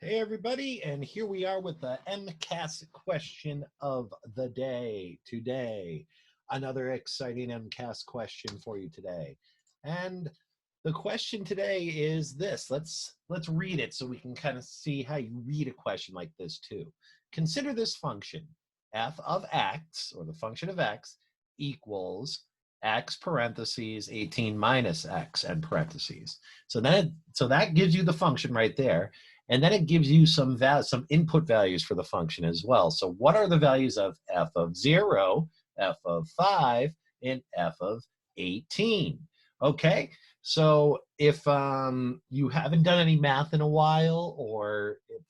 Hey everybody, and here we are with the MCAS question of the day today. Another exciting MCAS question for you today. And the question today is this. Let's read it so we can kind of see how you read a question like this too. Consider this function, f of x, or the function of x, equals x parentheses 18 minus x and parentheses. So that gives you the function right there. And then it gives you some input values for the function as well. So what are the values of f of 0, f of 5, and f of 18? Okay, so if you haven't done any math in a while, or if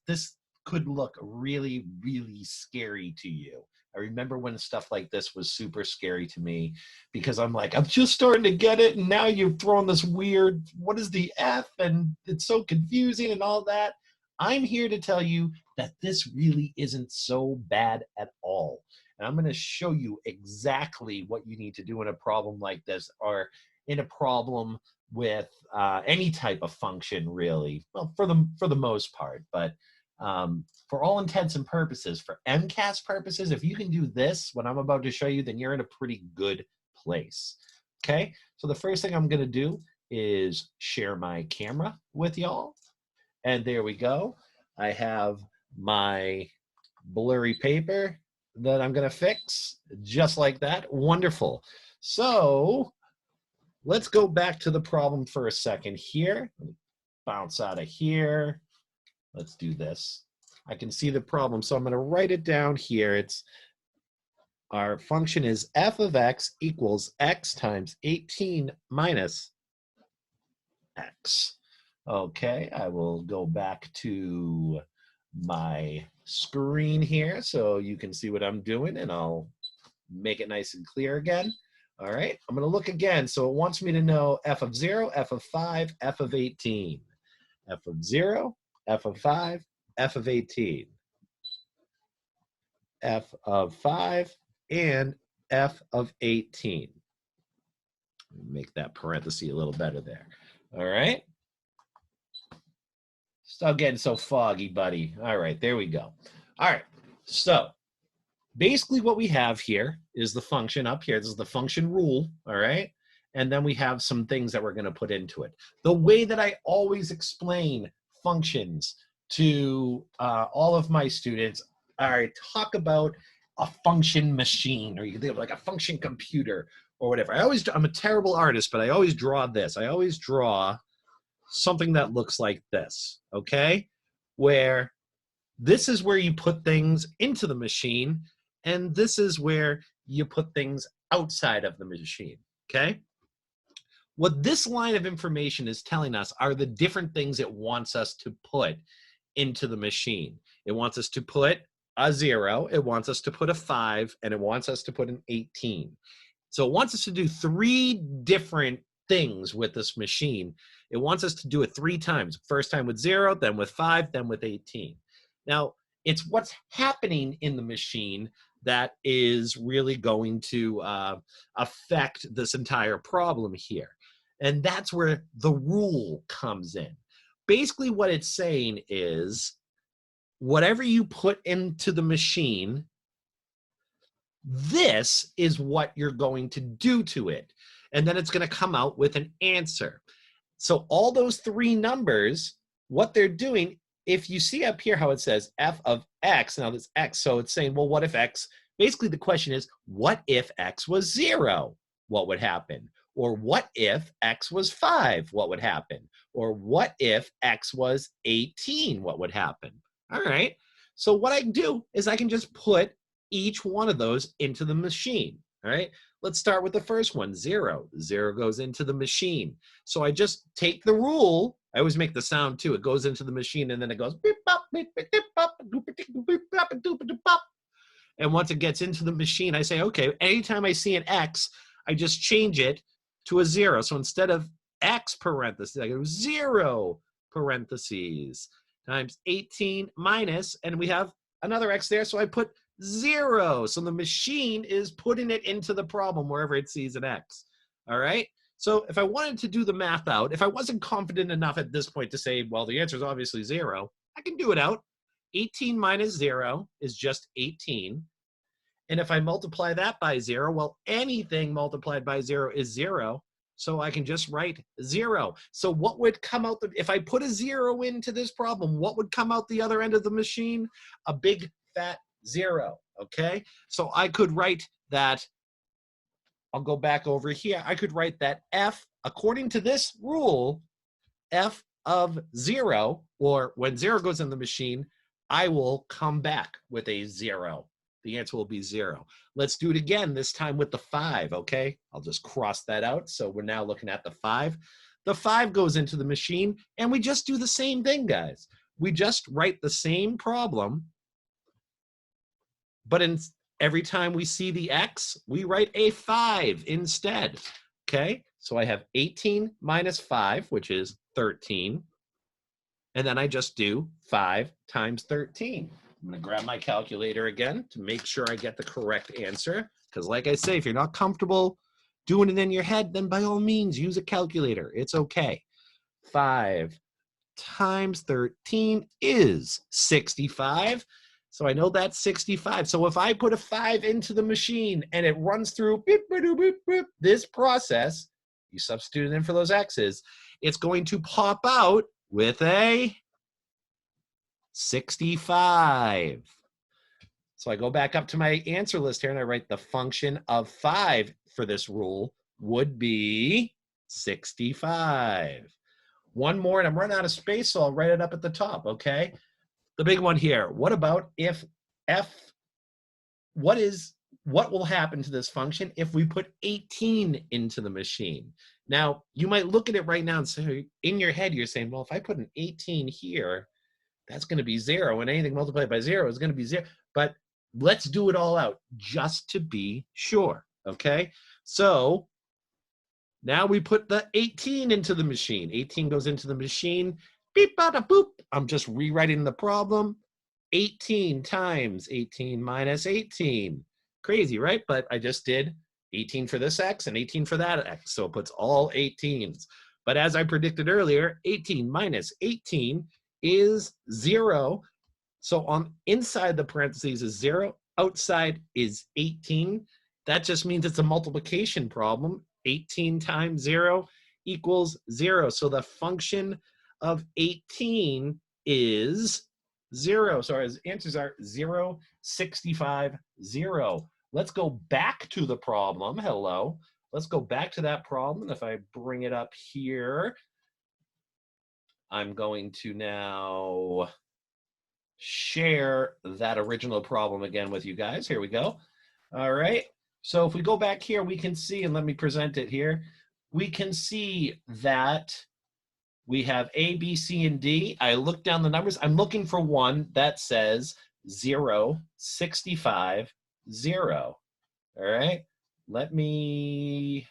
this could look really, really scary to you. I remember when stuff like this was super scary to me because I'm like, I'm just starting to get it. And now you've thrown this weird, what is the F? And it's so confusing and all that. I'm here to tell you that this really isn't so bad at all. And I'm going to show you exactly what you need to do in a problem like this, or in a problem with any type of function, really. Well, for the most part, but for all intents and purposes, for MCAS purposes, if you can do this, what I'm about to show you, then you're in a pretty good place. Okay, so the first thing I'm going to do is share my camera with y'all. And there we go. I have my blurry paper that I'm going to fix just like that. Wonderful. So let's go back to the problem for a second here. Bounce out of here. Let's do this. I can see the problem, so I'm going to write it down here. It's our function is f of x equals x times 18 minus x. Okay, I will go back to my screen here so you can see what I'm doing, and I'll make it nice and clear again. All right, I'm going to look again. So it wants me to know f of 0, f of 5, f of 18. F of 0, f of 5, f of 18, f of 5, and f of 18. Make that parenthesis a little better there. All right. Stop getting so foggy, buddy. All right, there we go. All right, so basically what we have here is the function up here. This is the function rule, all right? And then we have some things that we're going to put into it. The way that I always explain functions to all of my students, I talk about a function machine, or you can think of like a function computer or whatever. I'm a terrible artist, but I always draw this. I always draw something that looks like this, okay? Where this is where you put things into the machine, and this is where you put things outside of the machine, okay? What this line of information is telling us are the different things it wants us to put into the machine. It wants us to put a 0, it wants us to put a 5, and it wants us to put an 18. So it wants us to do 3 different things with this machine. It wants us to do it 3 times. First time with 0, then with 5, then with 18. Now, it's what's happening in the machine that is really going to affect this entire problem here. And that's where the rule comes in. Basically, what it's saying is, whatever you put into the machine, this is what you're going to do to it. And then it's going to come out with an answer. So all those 3 numbers, what they're doing, if you see up here how it says f of x, now this x, so it's saying, well, what if x, basically the question is, what if x was 0? What would happen? Or what if x was 5? What would happen? Or what if x was 18? What would happen? All right, so what I can do is I can just put each one of those into the machine. All right, let's start with the first one, 0. 0 goes into the machine. So I just take the rule. I always make the sound too. It goes into the machine and then it goes beep, bop, beep, beep, bop, doop, doop, beep, bop, doop, doop, bop. And once it gets into the machine, I say, okay, anytime I see an X, I just change it to a 0. So instead of X parentheses, I go 0 parentheses times 18 minus, and we have another X there. So I put 0. So the machine is putting it into the problem wherever it sees an X. All right. So if I wanted to do the math out, if I wasn't confident enough at this point to say, well, the answer is obviously 0, I can do it out. 18 minus 0 is just 18. And if I multiply that by 0, well, anything multiplied by 0 is 0. So I can just write 0. So what would come out, if I put a 0 into this problem, what would come out the other end of the machine? A big fat 0, okay? So I could write that, I'll go back over here. I could write that f, according to this rule, f of 0, or when 0 goes in the machine, I will come back with a 0. The answer will be 0. Let's do it again, this time with the 5, okay? I'll just cross that out. So we're now looking at the 5. The 5 goes into the machine, and we just do the same thing, guys. We just write the same problem, but every time we see the x, we write a 5 instead, okay? So I have 18 minus 5, which is 13. And then I just do 5 times 13. I'm going to grab my calculator again to make sure I get the correct answer. Because like I say, if you're not comfortable doing it in your head, then by all means, use a calculator. It's okay. 5 times 13 is 65. So I know that's 65. So if I put a 5 into the machine and it runs through beep, beep, beep, beep, this process, you substitute it in for those x's, it's going to pop out with a 65. So I go back up to my answer list here and I write the function of 5 for this rule would be 65. One more and I'm running out of space, so I'll write it up at the top, okay? The big one here, what about if what will happen to this function if we put 18 into the machine? Now, you might look at it right now and say, in your head, you're saying, well, if I put an 18 here, that's going to be 0, and anything multiplied by 0 is going to be 0. But let's do it all out just to be sure, okay? So now we put the 18 into the machine. 18 goes into the machine. Beep, bada, boop. I'm just rewriting the problem. 18 times 18 minus 18. Crazy, right? But I just did 18 for this x and 18 for that x. So it puts all 18s. But as I predicted earlier, 18 minus 18 is 0. So on inside the parentheses is 0, outside is 18. That just means it's a multiplication problem. 18 times 0 equals 0. So the function of 18 is 0. So our answers are 0, 65, 0. Let's go back to the problem. Hello. Let's go back to that problem. If I bring it up here, I'm going to now share that original problem again with you guys. Here we go. All right. So if we go back here, we can see, and let me present it here, we can see that we have A, B, C, and D. I look down the numbers. I'm looking for one that says 0, 65, 0. All right. Let me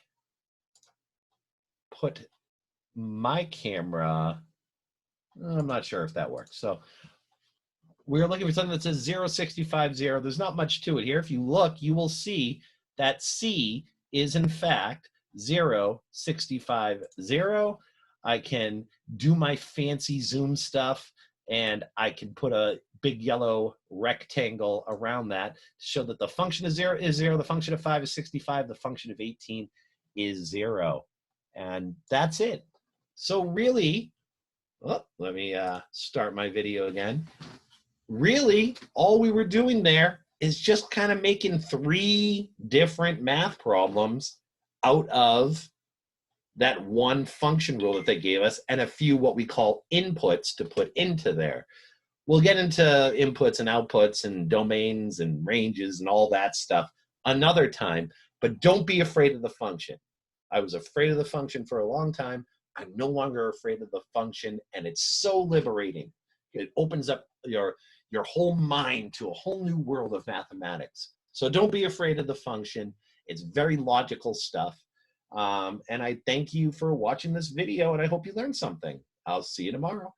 put my camera. I'm not sure if that works. So we're looking for something that says 0, 65, 0. There's not much to it here. If you look, you will see that C is in fact 0, 65, 0. I can do my fancy zoom stuff and I can put a big yellow rectangle around that to show that the function of 0 is 0, the function of 5 is 65, the function of 18 is 0. And that's it. So really, oh, let me start my video again. Really, all we were doing there is just kind of making 3 different math problems out of that one function rule that they gave us and a few what we call inputs to put into there. We'll get into inputs and outputs and domains and ranges and all that stuff another time, but don't be afraid of the function. I was afraid of the function for a long time. I'm no longer afraid of the function, and it's so liberating. It opens up your whole mind to a whole new world of mathematics. So don't be afraid of the function. It's very logical stuff. And I thank you for watching this video, and I hope you learned something. I'll see you tomorrow.